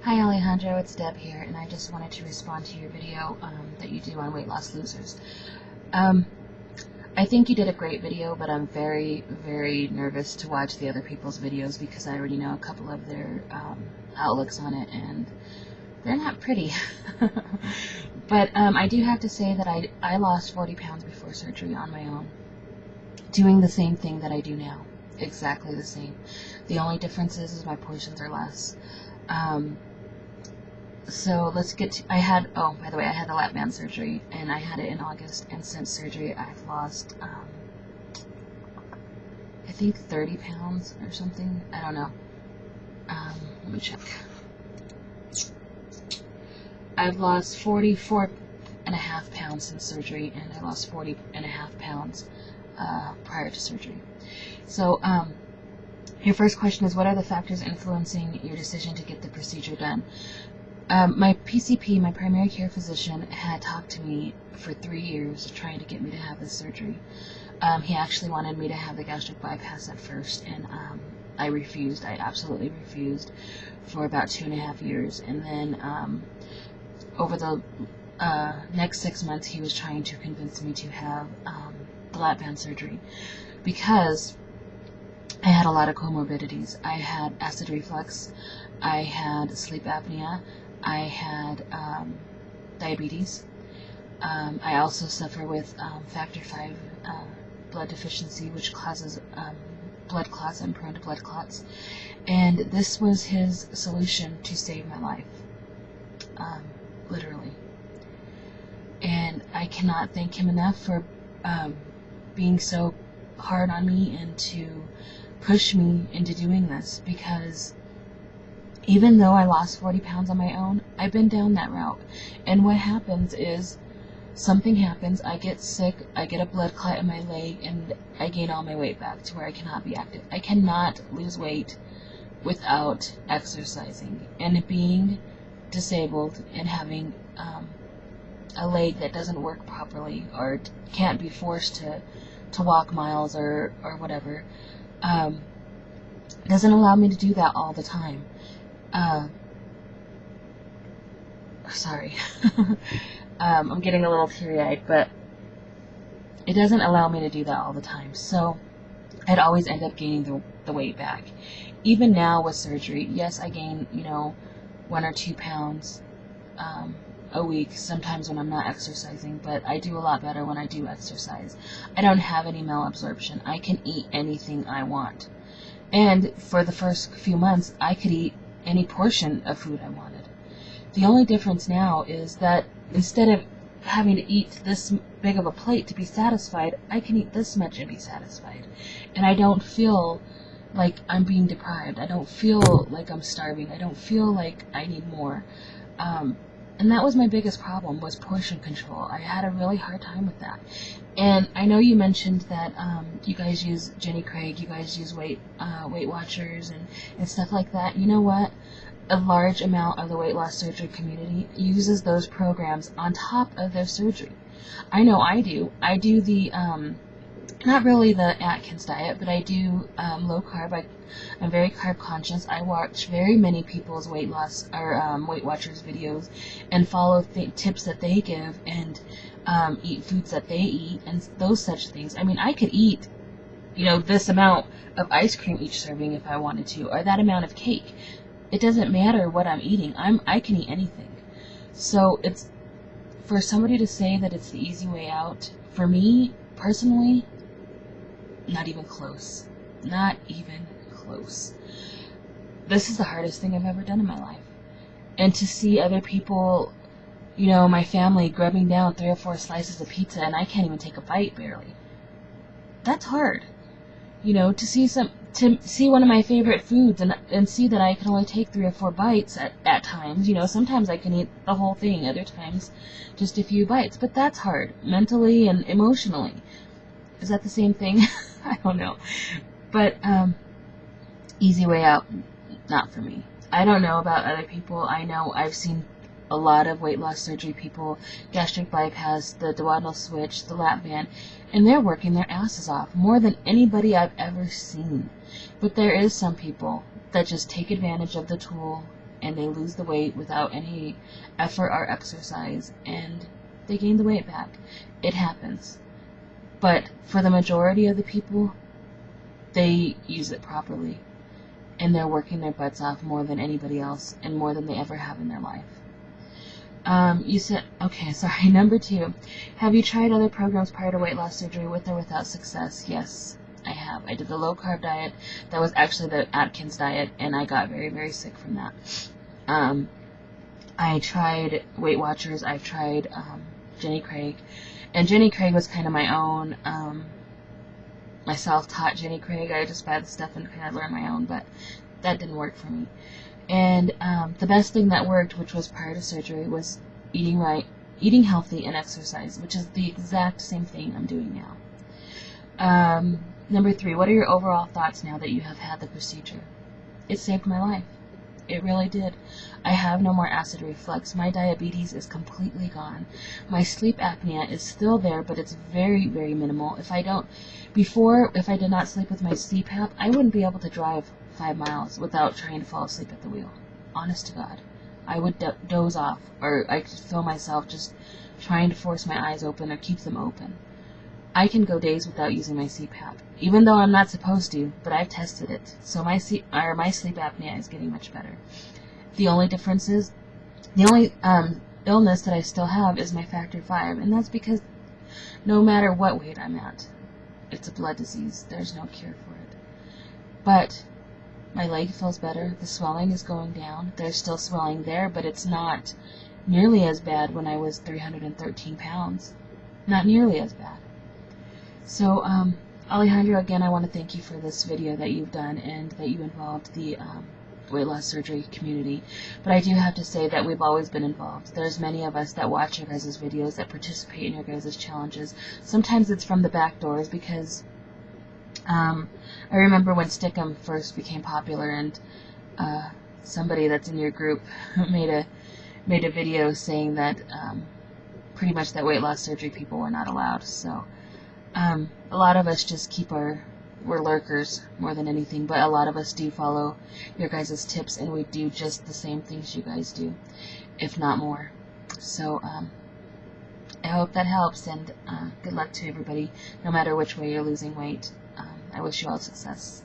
Hi Alejandro, it's Deb here, and I just wanted to respond to your video that you do on weight loss losers. I think you did a great video, but I'm very, very nervous to watch the other people's videos because I already know a couple of their outlooks on it, and they're not pretty. But I do have to say that I lost 40 pounds before surgery on my own, doing the same thing that I do now, exactly the same. The only difference is my portions are less. So let's get to, by the way, I had the lap band surgery, and I had it in August, and since surgery I've lost, I think 30 pounds or something, I don't know, let me check. I've lost 44.5 pounds since surgery, and I lost 40.5 pounds prior to surgery. So, your first question is, what are the factors influencing your decision to get the procedure done? My PCP, my primary care physician, had talked to me for 3 years trying to get me to have this surgery. He actually wanted me to have the gastric bypass at first, and I refused. I absolutely refused for about 2.5 years. And then over the next 6 months, he was trying to convince me to have the lap band surgery because I had a lot of comorbidities. I had acid reflux, I had sleep apnea, I had diabetes. I also suffer with factor V blood deficiency, which causes blood clots. I'm prone to blood clots. And this was his solution to save my life, literally. And I cannot thank him enough for being so hard on me and to push me into doing this, because even though I lost 40 pounds on my own, I've been down that route. And what happens is, something happens, I get sick, I get a blood clot in my leg, and I gain all my weight back to where I cannot be active. I cannot lose weight without exercising. And being disabled and having a leg that doesn't work properly, or can't be forced to walk miles or whatever, doesn't allow me to do that all the time. Sorry. I'm getting a little teary-eyed, but it doesn't allow me to do that all the time. So I'd always end up gaining the weight back. Even now with surgery, yes, I gain, 1 or 2 pounds a week, sometimes when I'm not exercising, but I do a lot better when I do exercise. I don't have any malabsorption. I can eat anything I want. And for the first few months, I could eat any portion of food I wanted. The only difference now is that instead of having to eat this big of a plate to be satisfied, I can eat this much and be satisfied. And I don't feel like I'm being deprived. I don't feel like I'm starving. I don't feel like I need more. And that was my biggest problem, was portion control. I had a really hard time with that. And I know you mentioned that you guys use Jenny Craig, you guys use Weight Watchers and stuff like that. You know what? A large amount of the weight loss surgery community uses those programs on top of their surgery. I know I do. I do the, not really the Atkins diet, but I do low carb. I'm very carb conscious. I watch very many people's weight loss or Weight Watchers videos and follow tips that they give, and eat foods that they eat and those such things. I mean, I could eat, this amount of ice cream each serving if I wanted to, or that amount of cake. It doesn't matter what I'm eating. I can eat anything. So it's, for somebody to say that it's the easy way out, for me personally, not even close. Not even close. This is the hardest thing I've ever done in my life. And to see other people, my family grubbing down 3 or 4 slices of pizza, and I can't even take a bite barely. That's hard. To see one of my favorite foods and see that I can only take 3 or 4 bites at times. Sometimes I can eat the whole thing, other times just a few bites. But that's hard, mentally and emotionally. Is that the same thing? I don't know. But easy way out, not for me. I don't know about other people. I know I've seen a lot of weight loss surgery people, gastric bypass, the duodenal switch, the lap band, and they're working their asses off more than anybody I've ever seen. But there is some people that just take advantage of the tool and they lose the weight without any effort or exercise, and they gain the weight back. It happens. But for the majority of the people, they use it properly, and they're working their butts off more than anybody else, and more than they ever have in their life. You said, okay, sorry, number 2. Have you tried other programs prior to weight loss surgery with or without success? Yes, I have. I did the low-carb diet. That was actually the Atkins diet, and I got very, very sick from that. I tried Weight Watchers. I tried Jenny Craig. And Jenny Craig was kind of my own, my self-taught Jenny Craig. I just buy the stuff and kind of learn my own, but that didn't work for me. And the best thing that worked, which was prior to surgery, was eating right, eating healthy, and exercise, which is the exact same thing I'm doing now. Number 3, what are your overall thoughts now that you have had the procedure? It saved my life. It really did. I have no more acid reflux. My diabetes is completely gone. My sleep apnea is still there, but it's very, very minimal. If I did not sleep with my CPAP, I wouldn't be able to drive 5 miles without trying to fall asleep at the wheel. Honest to God. I would doze off, or I could feel myself just trying to force my eyes open or keep them open. I can go days without using my CPAP, even though I'm not supposed to, but I've tested it. So my sleep apnea is getting much better. The only difference is, the only illness that I still have is my factor 5, and that's because no matter what weight I'm at, it's a blood disease. There's no cure for it. But my leg feels better. The swelling is going down. There's still swelling there, but it's not nearly as bad when I was 313 pounds. Not nearly as bad. So, Alejandro, again, I want to thank you for this video that you've done and that you involved the weight loss surgery community. But I do have to say that we've always been involved. There's many of us that watch your guys' videos, that participate in your guys' challenges. Sometimes it's from the back doors because I remember when Stickum first became popular, and somebody that's in your group made a video saying that pretty much that weight loss surgery people were not allowed. So a lot of us just we're lurkers more than anything, but a lot of us do follow your guys' tips, and we do just the same things you guys do, if not more. So I hope that helps, and good luck to everybody, no matter which way you're losing weight. I wish you all success.